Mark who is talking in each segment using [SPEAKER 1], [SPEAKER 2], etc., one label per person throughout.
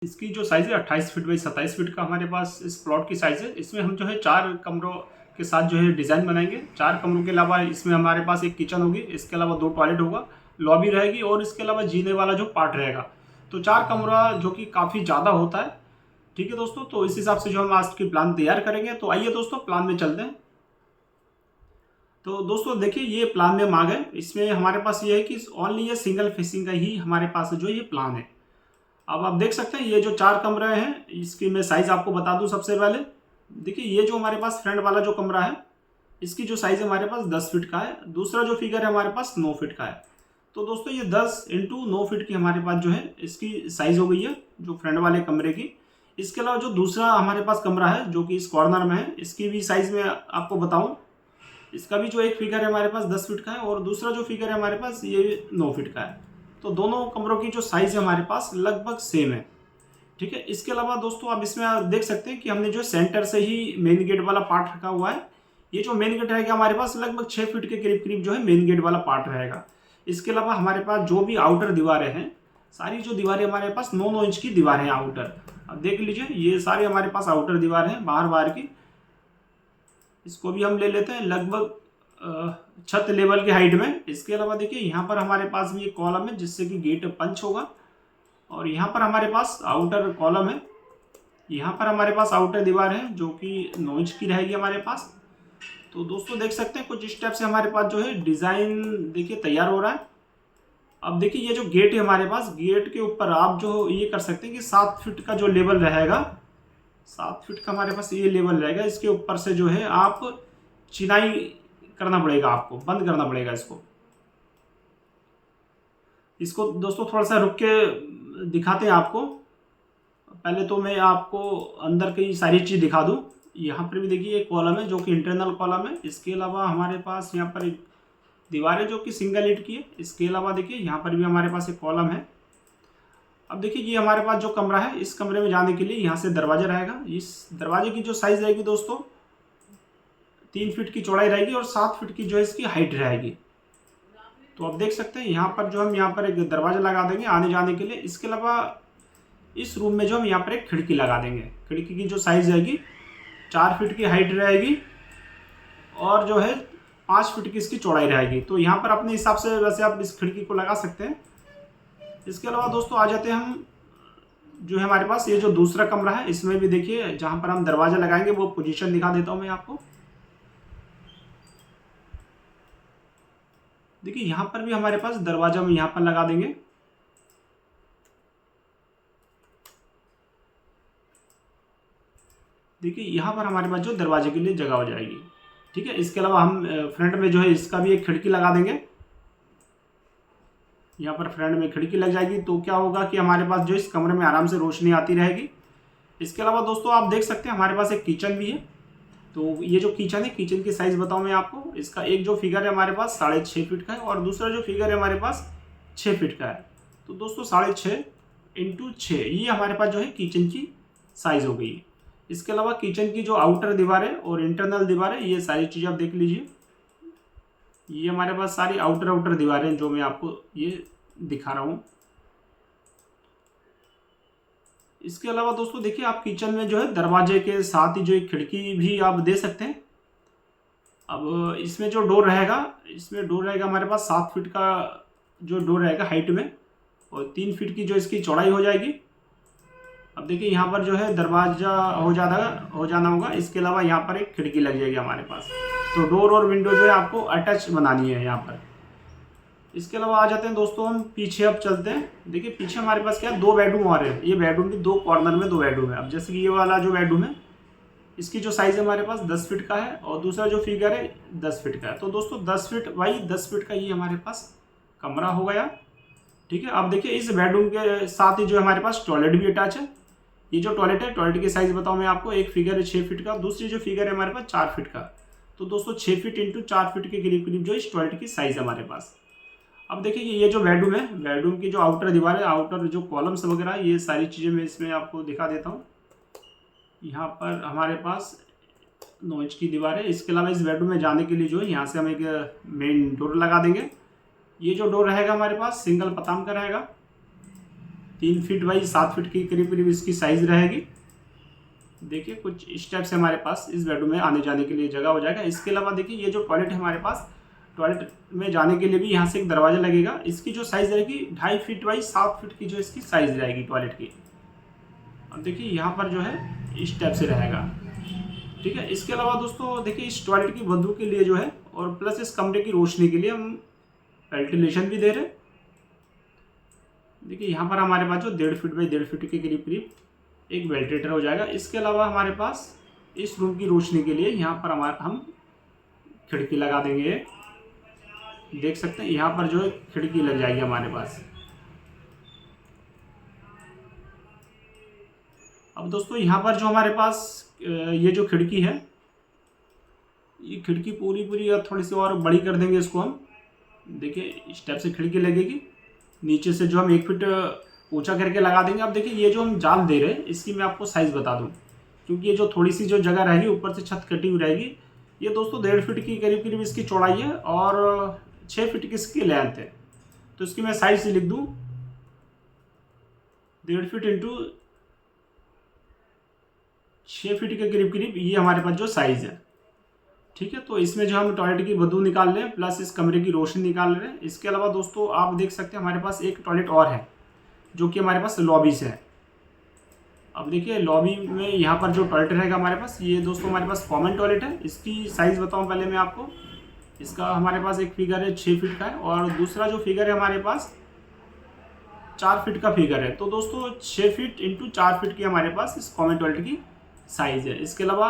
[SPEAKER 1] इसकी जो साइज़ है 28 फीट बाई 27 फीट का हमारे पास इस प्लॉट की साइज़ है। इसमें हम जो है 4 कमरों के साथ जो है डिज़ाइन बनाएंगे। 4 कमरों के अलावा इसमें हमारे पास एक किचन होगी, इसके अलावा 2 टॉयलेट होगा, लॉबी रहेगी और इसके अलावा जीने वाला जो पार्ट रहेगा। तो 4 कमरा जो कि काफ़ी ज़्यादा होता है। ठीक है दोस्तों, तो इस हिसाब से जो हम आज की प्लान तैयार करेंगे। तो आइए दोस्तों प्लान में चलते हैं। तो दोस्तों देखिए, ये प्लान में हम आ गए। इसमें हमारे पास ये है कि ओनली ये सिंगल फेसिंग का ही हमारे पास जो ये प्लान है। अब आप देख सकते हैं ये जो 4 कमरे हैं, इसकी मैं साइज़ आपको बता दूं। सबसे पहले देखिए, ये जो हमारे पास फ्रंट वाला जो कमरा है, इसकी जो साइज़ है हमारे पास 10 फीट का है। दूसरा जो फिगर है हमारे पास 9 फीट का है। तो दोस्तों ये 10 इंटू 9 फीट की हमारे पास जो है इसकी साइज़ हो गई है, जो फ्रंट वाले कमरे की। इसके अलावा जो दूसरा हमारे पास कमरा है जो कि इस कॉर्नर में है, इसकी भी साइज़ में आपको बताऊँ। इसका भी जो एक फिगर है हमारे पास 10 फीट का है और दूसरा जो फिगर है हमारे पास ये 9 फीट का है। तो दोनों कमरों की जो साइज़ है हमारे पास लगभग सेम है। ठीक है, इसके अलावा दोस्तों आप इसमें आप देख सकते हैं कि हमने जो सेंटर से ही मेन गेट वाला पार्ट रखा हुआ है। ये जो मेन गेट रहेगा हमारे पास लगभग 6 फीट के करीब करीब जो है मेन गेट वाला पार्ट रहेगा। इसके अलावा हमारे पास जो भी आउटर दीवारें हैं, सारी जो दीवारें हमारे पास 9-9 इंच की दीवारें हैं आउटर। अब देख लीजिए, ये सारे हमारे पास आउटर दीवार हैं बाहर की। इसको भी हम ले लेते हैं लगभग छत लेवल की हाइट में। इसके अलावा देखिए, यहाँ पर हमारे पास भी एक कॉलम है जिससे कि गेट पंच होगा और यहाँ पर हमारे पास आउटर कॉलम है। यहाँ पर हमारे पास आउटर दीवार है जो कि 9 इंच की रहेगी हमारे पास। तो दोस्तों देख सकते हैं कुछ स्टेप से हमारे पास जो है डिज़ाइन देखिए तैयार हो रहा है। अब देखिए, ये जो गेट है हमारे पास, गेट के ऊपर आप जो ये कर सकते हैं कि 7 फीट का जो लेवल रहेगा, 7 फीट का हमारे पास ये लेवल रहेगा। इसके ऊपर से जो है आप चिनाई करना पड़ेगा, आपको बंद करना पड़ेगा इसको दोस्तों थोड़ा सा रुक के दिखाते हैं आपको। पहले तो मैं आपको अंदर की सारी चीज़ दिखा दूं। यहाँ पर भी देखिए एक कॉलम है जो कि इंटरनल कॉलम है। इसके अलावा हमारे पास यहाँ पर एक दीवार है जो कि सिंगल ईंट की है। इसके अलावा देखिए यहाँ पर भी हमारे पास एक कॉलम है। अब देखिए, ये हमारे पास जो कमरा है, इस कमरे में जाने के लिए यहाँ से दरवाजा रहेगा। इस दरवाजे की जो साइज़ रहेगी दोस्तों 3 फीट की चौड़ाई रहेगी और 7 फीट की जो है इसकी हाइट रहेगी। तो आप देख सकते हैं यहाँ पर जो हम यहाँ पर एक दरवाजा लगा देंगे आने जाने के लिए। इसके अलावा इस रूम में जो हम यहाँ पर एक खिड़की लगा देंगे। खिड़की की जो साइज़ रहेगी 4 फीट की हाइट रहेगी और जो है 5 फीट की इसकी चौड़ाई रहेगी। तो यहाँ पर अपने हिसाब से वैसे आप इस खिड़की को लगा सकते हैं। इसके अलावा दोस्तों आ जाते हैं हम जो है हमारे पास ये जो दूसरा कमरा है, इसमें भी देखिए जहाँ पर हम दरवाजा लगाएंगे वो पोजीशन दिखा देता हूँ मैं आपको। देखिए, यहाँ पर भी हमारे पास दरवाजा हम यहाँ पर लगा देंगे। देखिए, यहाँ पर हमारे पास जो दरवाजे के लिए जगह हो जाएगी। ठीक है, इसके अलावा हम फ्रंट में जो है इसका भी एक खिड़की लगा देंगे। यहाँ पर फ्रंट में खिड़की लग जाएगी तो क्या होगा कि हमारे पास जो इस कमरे में आराम से रोशनी आती रहेगी। इसके अलावा दोस्तों आप देख सकते हैं हमारे पास एक किचन भी है। तो ये जो किचन है, किचन की साइज़ बताऊँ मैं आपको। इसका एक जो फिगर है हमारे पास 6.5 फीट का है और दूसरा जो फिगर है हमारे पास 6 फीट का है। तो दोस्तों 6.5 इंटू 6 ये हमारे पास जो है किचन की साइज़ हो गई। इसके अलावा किचन की जो आउटर दीवार है और इंटरनल दीवार है, ये सारी चीज़ आप देख लीजिए। ये हमारे पास सारी आउटर दीवारें जो मैं आपको ये दिखा रहा हूँ। इसके अलावा दोस्तों देखिए, आप किचन में जो है दरवाजे के साथ ही जो एक खिड़की भी आप दे सकते हैं। अब इसमें जो डोर रहेगा, इसमें डोर रहेगा हमारे पास 7 फीट का जो डोर रहेगा हाइट में और 3 फीट की जो इसकी चौड़ाई हो जाएगी। अब देखिए, यहाँ पर जो है दरवाजा हो जाना होगा। इसके अलावा यहाँ पर एक खिड़की लग जाएगी हमारे पास। तो डोर और विंडो जो है आपको अटैच बनानी है यहाँ पर। इसके अलावा आ जाते हैं दोस्तों हम पीछे। अब चलते हैं। देखिए, पीछे हमारे पास क्या है, 2 बेडरूम और है। ये बेडरूम भी 2 कॉर्नर में 2 बेडरूम है। अब जैसे कि ये वाला जो बेडरूम है, इसकी जो साइज़ है हमारे पास 10 फीट का है और दूसरा जो फिगर है 10 फीट का है। तो दोस्तों 10 फीट बाई 10 फीट का ये हमारे पास कमरा हो गया। ठीक है, अब देखिए इस बेडरूम के साथ ही जो हमारे पास टॉयलेट भी अटैच है। ये जो टॉयलेट है, टॉयलेट की साइज़ बताऊँ मैं आपको। एक फिगर है 6 फीट का, दूसरी जो फिगर है हमारे पास 4 फीट का। तो दोस्तों 6 फीट इंटू 4 फीट के करीब करीब जो इस टॉयलेट की साइज़ है हमारे पास। अब देखिए, ये जो बेडरूम है, बेडरूम की जो आउटर दीवार है, आउटर जो कॉलम्स वगैरह, ये सारी चीज़ें मैं इसमें आपको दिखा देता हूँ। यहाँ पर हमारे पास 9 इंच की दीवार है। इसके अलावा इस बेडरूम में जाने के लिए जो है यहाँ से हम एक मेन डोर लगा देंगे। ये जो डोर रहेगा हमारे पास सिंगल पताम का रहेगा। 3 फीट बाई 7 फीट के करीब करीब इसकी साइज़ रहेगी। देखिए कुछ इस टाइप से हमारे पास इस बेडरूम में आने जाने के लिए जगह हो जाएगा। इसके अलावा देखिए ये जो टॉयलेट है हमारे पास, टॉयलेट में जाने के लिए भी यहाँ से एक दरवाज़ा लगेगा। इसकी जो साइज़ रहेगी 2.5 फीट बाई 7 फीट की जो इसकी साइज़ रहेगी टॉयलेट की। अब देखिए यहाँ पर जो है इस टाइप से रहेगा, ठीक है। इसके अलावा दोस्तों देखिए इस टॉयलेट की बदबू के लिए जो है और प्लस इस कमरे की रोशनी के लिए हम वेंटिलेशन भी दे रहे हैं। देखिए यहाँ पर हमारे पास जो 1.5 फीट बाई 1.5 फीट के करीब करीब एक वेंटिलेटर हो जाएगा। इसके अलावा हमारे पास इस रूम की रोशनी के लिए यहाँ पर हम खिड़की लगा देंगे। देख सकते हैं यहाँ पर जो है खिड़की लग जाएगी हमारे पास। अब दोस्तों यहाँ पर जो हमारे पास ये जो खिड़की है, ये खिड़की पूरी थोड़ी सी और बड़ी कर देंगे इसको हम। देखिए इस टाइप से खिड़की लगेगी। नीचे से जो हम 1 फीट ऊंचा करके लगा देंगे। अब देखिए ये जो हम जाल दे रहे हैं इसकी मैं आपको साइज़ बता दूं, क्योंकि ये जो थोड़ी सी जो जगह रहेगी ऊपर से छत कटी हुई रहेगी। ये दोस्तों 1.5 फीट की करीब करीब इसकी चौड़ाई है और 6 फीट की इसकी लेंथ है। तो इसकी मैं साइज़ लिख दूँ 1.5 फीट इंटू 6 फीट के करीब करीब ये हमारे पास जो साइज़ है, ठीक है। तो इसमें जो हम टॉयलेट की बदबू निकाल रहे हैं प्लस इस कमरे की रोशनी निकाल रहे हैं। इसके अलावा दोस्तों आप देख सकते हैं हमारे पास एक टॉयलेट और है जो कि हमारे पास लॉबी से है। अब देखिए लॉबी में यहाँ पर जो टॉयलेट रहेगा हमारे पास, ये दोस्तों हमारे पास कॉमन टॉयलेट है। इसकी साइज़ बताऊँ पहले मैं आपको। इसका हमारे पास एक फिगर है 6 फीट का है और दूसरा जो फिगर है हमारे पास 4 फीट का फिगर है। तो दोस्तों 6 फीट इंटू 4 फीट की हमारे पास इस कॉमन टॉयलेट की साइज़ है। इसके अलावा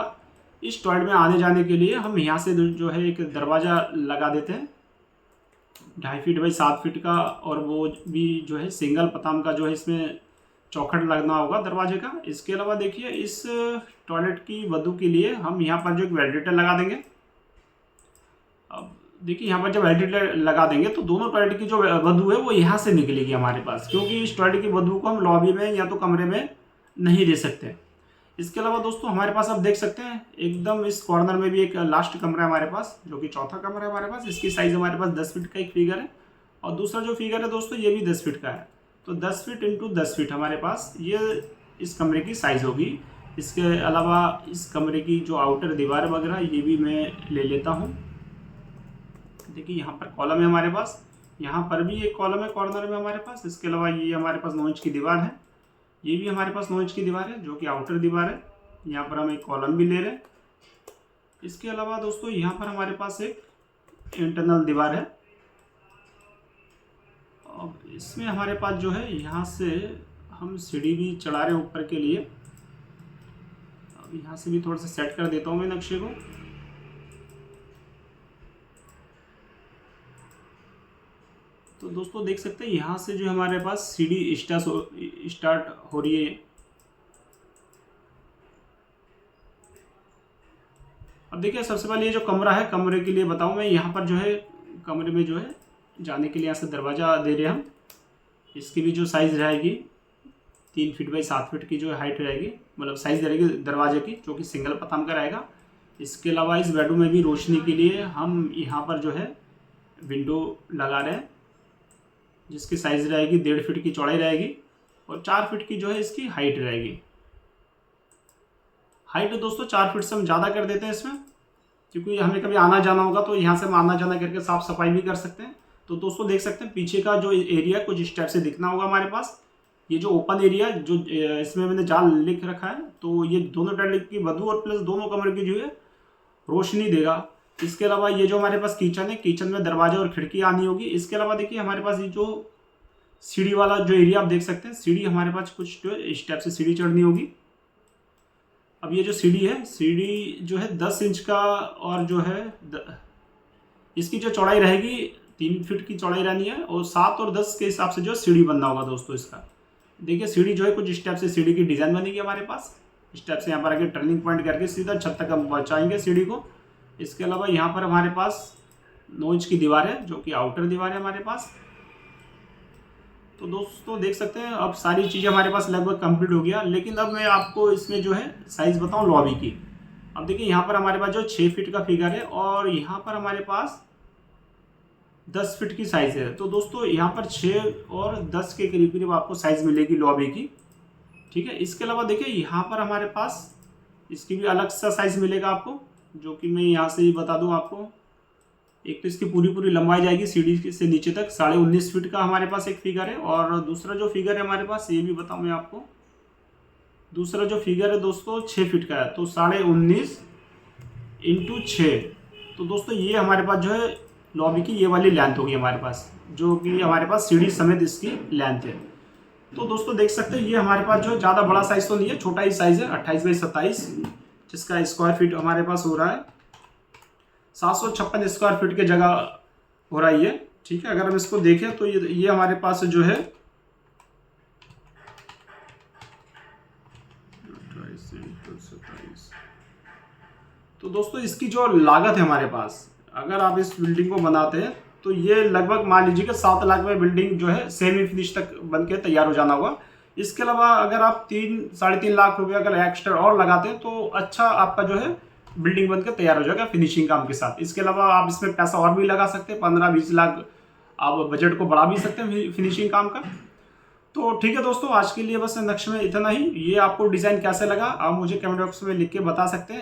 [SPEAKER 1] इस टॉयलेट में आने जाने के लिए हम यहाँ से जो है एक दरवाज़ा लगा देते हैं 2.5 फीट बाई 7 फीट का, और वो भी जो है सिंगल पताम का जो है इसमें चौखट लगना होगा दरवाजे का। इसके अलावा देखिए इस टॉयलेट की बदबू के लिए हम यहाँ पर जो एक वेंटिलेटर लगा देंगे। अब देखिए यहाँ पर जब वेंटिलेटर लगा देंगे तो दोनों टॉयलेट की जो बदबू है वो यहाँ से निकलेगी हमारे पास, क्योंकि इस टॉयलेट की बदबू को हम लॉबी में या तो कमरे में नहीं दे सकते। इसके अलावा दोस्तों हमारे पास आप देख सकते हैं एकदम इस कॉर्नर में भी एक लास्ट कमरा है हमारे पास, जो कि चौथा कमरा है हमारे पास। इसकी साइज़ हमारे पास 10 फीट का एक फिगर है और दूसरा जो फिगर है दोस्तों ये भी 10 फीट का है। तो 10 फीट इंटू 10 फीट हमारे पास ये इस कमरे की साइज़ होगी। इसके अलावा इस कमरे की जो आउटर दीवार वगैरह ये भी मैं ले लेता हूँ। देखिए यहाँ पर कॉलम है हमारे पास, यहाँ पर भी एक कॉलम है कॉर्नर में हमारे पास। इसके अलावा ये हमारे पास 9 इंच की दीवार है, ये भी हमारे पास 9 इंच की दीवार है जो कि आउटर दीवार है। यहाँ पर हम एक कॉलम भी ले रहे हैं। इसके अलावा दोस्तों यहाँ पर हमारे पास एक इंटरनल दीवार है। अब इसमें हमारे पास जो है यहाँ से हम सीढ़ी भी चढ़ा रहे हैं ऊपर के लिए। अब यहाँ से भी थोड़ा सा सेट कर देता हूँ मैं नक्शे को। तो दोस्तों देख सकते हैं यहाँ से जो हमारे पास सीढ़ी स्टार्ट हो रही है। अब देखिए सबसे पहले ये जो कमरा है, कमरे के लिए बताऊँ मैं, यहाँ पर जो है कमरे में जो है जाने के लिए यहाँ से दरवाज़ा दे रहे हैं हम। इसकी भी जो साइज़ रहेगी 3 फीट बाई 7 फीट की जो हाइट रहेगी, मतलब साइज़ रहेगी दरवाजे की, जो कि सिंगल पताम का रहेगा। इसके अलावा इस बेडरूम में भी रोशनी के लिए हम यहाँ पर जो है विंडो लगा रहे हैं, जिसकी साइज़ रहेगी 1.5 फीट की चौड़ाई रहेगी और 4 फीट की जो है इसकी हाइट रहेगी। हाइट दोस्तों 4 फीट से हम ज़्यादा कर देते हैं इसमें, क्योंकि हमें कभी आना जाना होगा तो यहाँ से हम आना जाना करके साफ़ सफाई भी कर सकते हैं। तो दोस्तों देख सकते हैं पीछे का जो एरिया कुछ इस टाइप से दिखना होगा हमारे पास। ये जो ओपन एरिया जो इसमें मैंने जाल लिख रखा है, तो ये दोनों टॉयलेट की बदबू और प्लस दोनों कमरे की जो है रोशनी देगा। इसके अलावा ये जो हमारे पास किचन है, किचन में दरवाजा और खिड़की आनी होगी। इसके अलावा देखिए हमारे पास ये जो सीढ़ी वाला जो एरिया आप देख सकते हैं, सीढ़ी हमारे पास कुछ जो है इस टाइप से सीढ़ी चढ़नी होगी। अब ये जो सीढ़ी है, सीढ़ी जो है 10 इंच का, और जो है इसकी जो चौड़ाई रहेगी 3 फीट की चौड़ाई रहनी है और 7 और 10 के हिसाब से जो सीढ़ी बनना होगा दोस्तों इसका। देखिए सीढ़ी जो है कुछ इस टाइप से सीढ़ी की डिज़ाइन बनेगी हमारे पास। इस टाइप से यहाँ पर आगे टर्निंग पॉइंट करके सीधा छत तक हम पहुँचाएंगे सीढ़ी को। इसके अलावा यहाँ पर हमारे पास 9 इंच की दीवार है जो कि आउटर दीवार है हमारे पास। तो दोस्तों देख सकते हैं अब सारी चीज़ें हमारे पास लगभग कंप्लीट हो गया। लेकिन अब मैं आपको इसमें जो है साइज़ बताऊं लॉबी की। अब देखिए यहाँ पर हमारे पास जो 6 फीट का फिगर है और यहाँ पर हमारे पास 10 फीट की साइज़ है। तो दोस्तों यहाँ पर 6 और 10 के करीब करीब आपको साइज़ मिलेगी लॉबी की, ठीक है। इसके अलावा देखिए यहाँ पर हमारे पास इसकी भी अलग सा साइज़ मिलेगा आपको, जो कि मैं यहाँ से ही बता दूँ आपको। एक तो इसकी पूरी लंबाई जाएगी सीढ़ी से नीचे तक 19.5 फीट का हमारे पास एक फिगर है, और दूसरा जो फिगर है हमारे पास, ये भी बताऊँ मैं आपको, दूसरा जो फिगर है दोस्तों 6 फीट का है, तो 19.5 इंटू 6। तो दोस्तों ये हमारे पास जो है लॉबी की ये वाली लेंथ होगी हमारे पास, जो कि हमारे पास सीढ़ी समेत इसकी लेंथ है। तो दोस्तों देख सकते हैं ये हमारे पास जो है ज़्यादा बड़ा साइज़ तो नहीं है, छोटा ही साइज़ है 28 बाई 27, जिसका स्क्वायर फीट हमारे पास हो रहा है 756 स्क्वायर फीट की जगह हो रहा है ये, ठीक है। अगर हम इसको देखें तो ये हमारे पास जो है 28 इंटू 27। तो दोस्तों इसकी जो लागत है हमारे पास, अगर आप इस बिल्डिंग को बनाते हैं तो ये लगभग मान लीजिए कि 7 लाख में बिल्डिंग जो है सेमी फिनिश तक बन के तैयार हो जाना होगा। इसके अलावा अगर आप 3-3.5 लाख रुपये अगर एक्स्ट्रा और लगाते हैं तो अच्छा आपका जो है बिल्डिंग बन के तैयार हो जाएगा फिनिशिंग काम के साथ। इसके अलावा आप इसमें पैसा और भी लगा सकते हैं, 15-20 लाख आप बजट को बढ़ा भी सकते हैं फिनिशिंग काम का। तो ठीक है दोस्तों, आज के लिए बस नक्शे में इतना ही। ये आपको डिज़ाइन कैसे लगा आप मुझे कमेंट बॉक्स में लिख के बता सकते हैं।